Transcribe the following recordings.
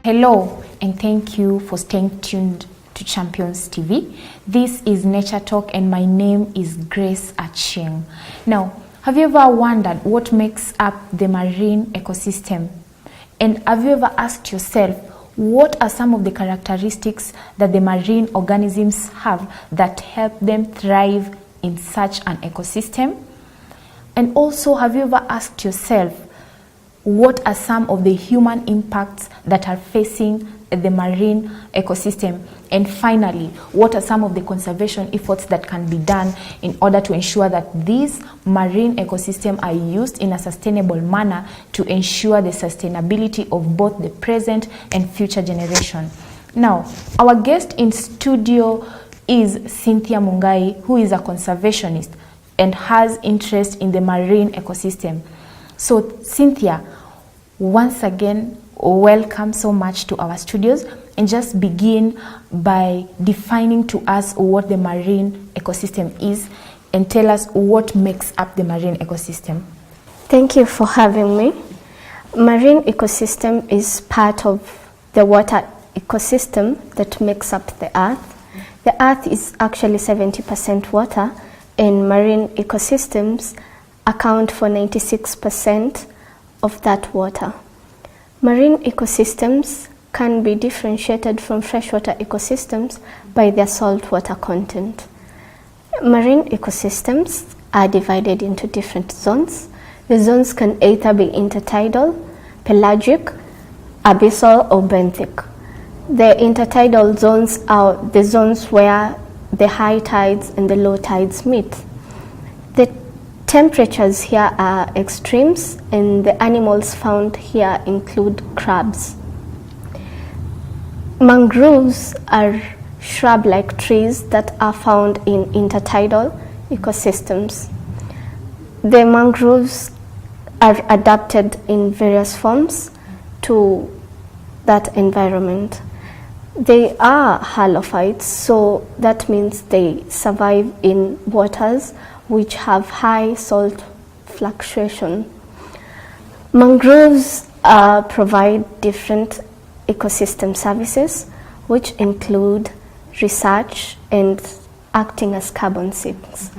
Hello, and thank you for staying tuned to Champions TV. This is Nature Talk, and my name is Grace Achieng. Now, have you ever wondered what makes up the marine ecosystem? And have you ever asked yourself, what are some of the characteristics that the marine organisms have that help them thrive in such an ecosystem? And also, have you ever asked yourself, what are some of the human impacts that are facing the marine ecosystem? And finally, what are some of the conservation efforts that can be done in order to ensure that these marine ecosystems are used in a sustainable manner to ensure the sustainability of both the present and future generation? Now, our guest in studio is Cynthia Mungai, who is a conservationist and has interest in the marine ecosystem. So, Cynthia, once again, welcome so much to our studios, and just begin by defining to us what the marine ecosystem is and tell us what makes up the marine ecosystem. Thank you for having me. Marine ecosystem is part of the water ecosystem that makes up the earth. The earth is actually 70% water, and marine ecosystems account for 96% of that water. Marine ecosystems can be differentiated from freshwater ecosystems by their saltwater content. Marine ecosystems are divided into different zones. The zones can either be intertidal, pelagic, abyssal, or benthic. The intertidal zones are the zones where the high tides and the low tides meet. The temperatures here are extremes, and the animals found here include crabs. Mangroves are shrub-like trees that are found in intertidal ecosystems. The mangroves are adapted in various forms to that environment. They are halophytes, so that means they survive in waters which have high salt fluctuation. Mangroves provide different ecosystem services, which include research and acting as carbon sinks.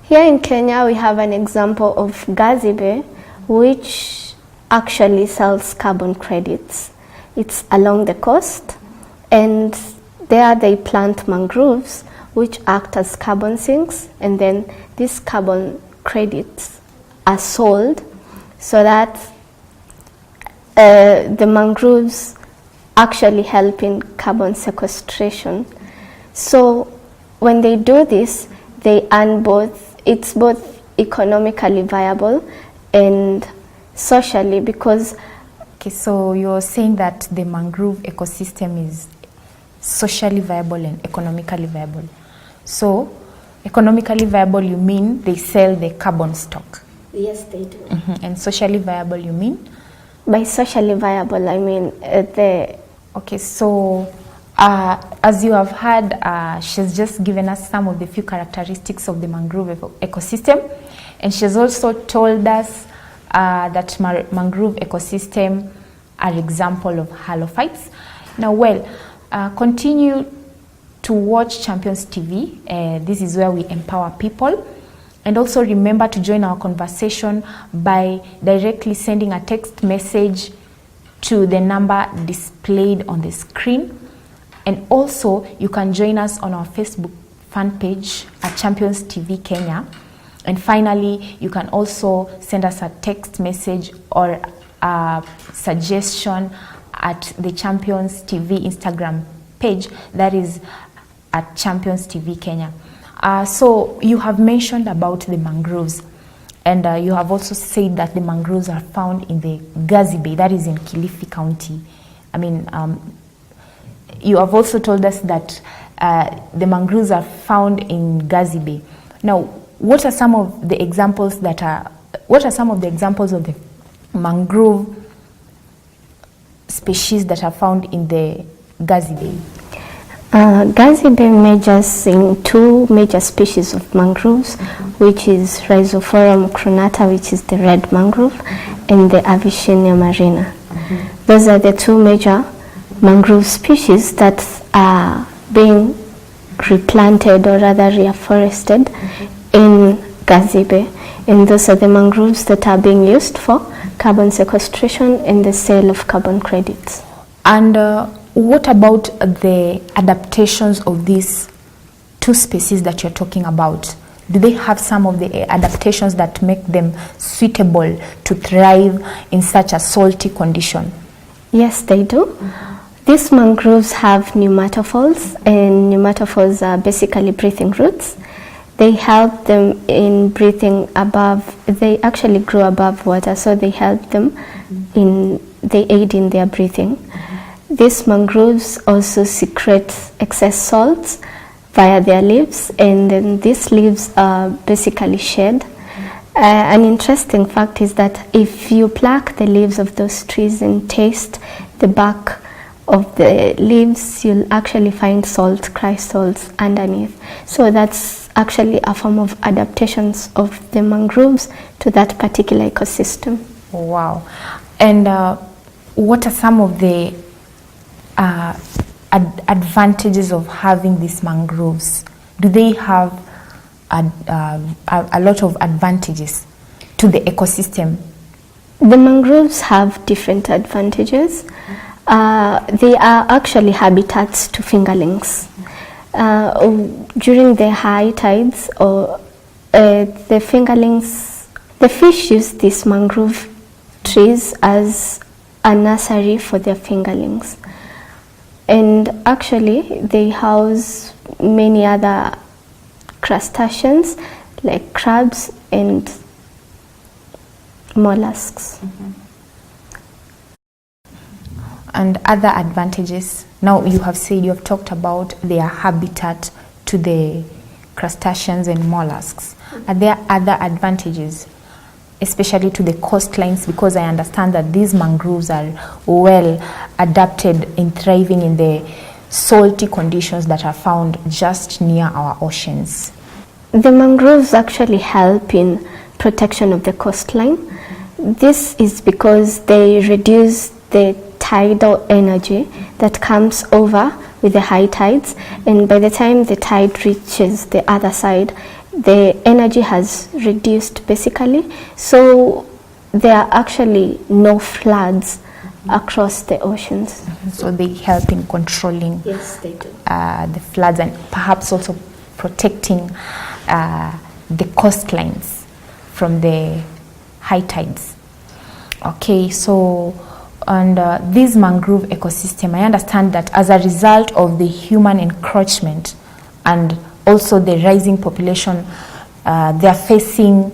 Here in Kenya, we have an example of Gazibe, which actually sells carbon credits. It's along the coast, and there they plant mangroves, which act as carbon sinks, and then these carbon credits are sold so that the mangroves actually help in carbon sequestration. So when they do this, they earn both. It's both economically viable and socially, because Okay, so you're saying that the mangrove ecosystem is socially viable and economically viable. So, economically viable, you mean they sell the carbon stock? yes, they do. And socially viable, you mean? By socially viable, I mean the Okay, so as you have heard, she's just given us some of the few characteristics of the mangrove ecosystem, and she's also told us that mangrove ecosystem are example of halophytes. Now, continue to watch Champions TV. This is where we empower people. And also remember to join our conversation by directly sending a text message to the number displayed on the screen. And also, you can join us on our Facebook fan page at Champions TV Kenya. And finally, you can also send us a text message or a suggestion at the Champions TV Instagram page, that is at Champions TV Kenya. So you have mentioned about the mangroves, and you have also said that the mangroves are found in the Gazibe, that is in Kilifi County. I mean, you have also told us that the mangroves are found in Gazibe. Now, what are some of the examples of the mangrove species that are found in the Gazibe? Gazibe majors in two major species of mangroves, which is Rhizophorum cronata, which is the red mangrove, and the Avicennia marina. Those are the two major mangrove species that are being replanted or rather reforested in Gazibe, and those are the mangroves that are being used for carbon sequestration and the sale of carbon credits. And what about the adaptations of these two species that you're talking about? Do they have some of the adaptations that make them suitable to thrive in such a salty condition? Yes, they do. These mangroves have pneumatophores, and pneumatophores are basically breathing roots. They help them in breathing above, they actually grow above water, so they help them they aid in their breathing. These mangroves also secrete excess salts via their leaves, and then these leaves are basically shed. An interesting fact is that if you pluck the leaves of those trees and taste the bark of the leaves, you'll actually find salt crystals underneath. So that's actually a form of adaptations of the mangroves to that particular ecosystem. Wow. And what are some of the advantages of having these mangroves? Do they have a lot of advantages to the ecosystem? The mangroves have different advantages. They are actually habitats to fingerlings. During the high tides, or the fingerlings, the fish use these mangrove trees as a nursery for their fingerlings. And actually, they house many other crustaceans like crabs and mollusks. And other advantages, now you have talked about their habitat to the crustaceans and mollusks. Are there other advantages, especially to the coastlines? Because I understand that these mangroves are well adapted in thriving in the salty conditions that are found just near our oceans. The mangroves actually help in protection of the coastline. This is because they reduce the tidal energy that comes over with the high tides, and by the time the tide reaches the other side, the energy has reduced basically, so there are actually no floods across the oceans. So they help in controlling Yes, they do. The floods, and perhaps also protecting the coastlines from the high tides. Okay, so and this mangrove ecosystem, I understand that as a result of the human encroachment and also the rising population, they are facing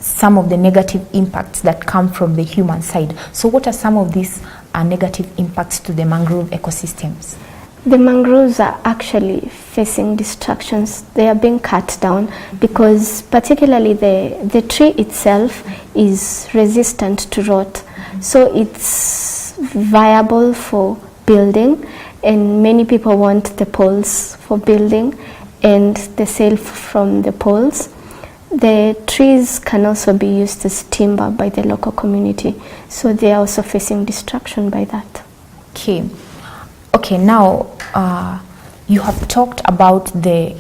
some of the negative impacts that come from the human side. So what are some of these negative impacts to the mangrove ecosystems? The mangroves are actually facing destructions. They are being cut down because particularly the tree itself is resistant to rot. So it's viable for building, and many people want the poles for building and the sale from the poles. The trees can also be used as timber by the local community, so they are also facing destruction by that. Okay, now you have talked about the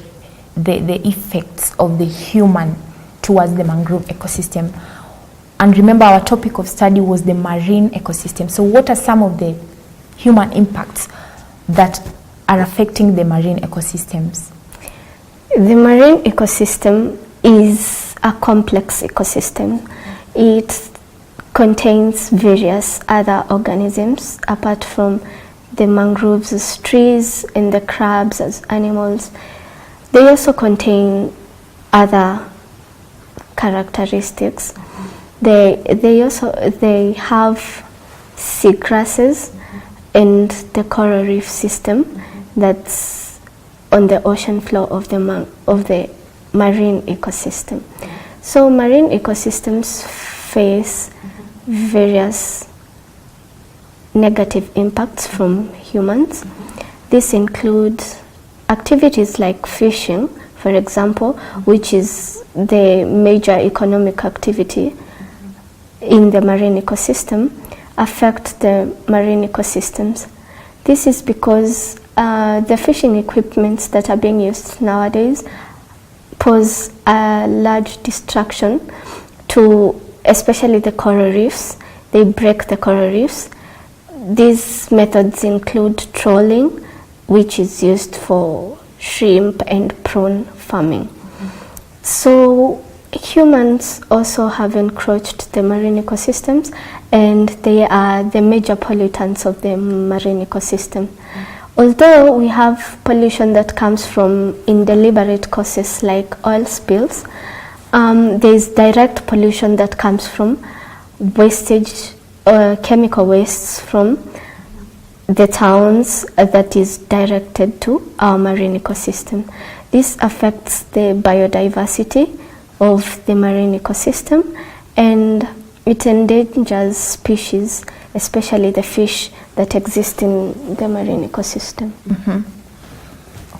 effects of the human towards the mangrove ecosystem. And remember, our topic of study was the marine ecosystem. So what are some of the human impacts that are affecting the marine ecosystems? The marine ecosystem is a complex ecosystem. It contains various other organisms apart from the mangroves as trees and the crabs as animals. They also contain other characteristics. They have seagrasses and the coral reef system that's on the ocean floor of the marine ecosystem. So marine ecosystems face various negative impacts from humans. This includes activities like fishing, for example, which is the major economic activity in the marine ecosystem, affect the marine ecosystems. This is because the fishing equipments that are being used nowadays pose a large distraction to especially the coral reefs. They break the coral reefs. These methods include trawling, which is used for shrimp and prawn farming. So humans also have encroached the marine ecosystems, and they are the major pollutants of the marine ecosystem. Although we have pollution that comes from indeliberate causes like oil spills, there is direct pollution that comes from wastage or chemical wastes from the towns that is directed to our marine ecosystem. This affects the biodiversity of the marine ecosystem, and it endangers species, especially the fish that exist in the marine ecosystem.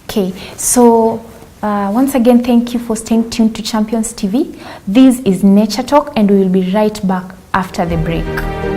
Okay, so once again, thank you for staying tuned to Champions TV. This is Nature Talk, and we will be right back after the break.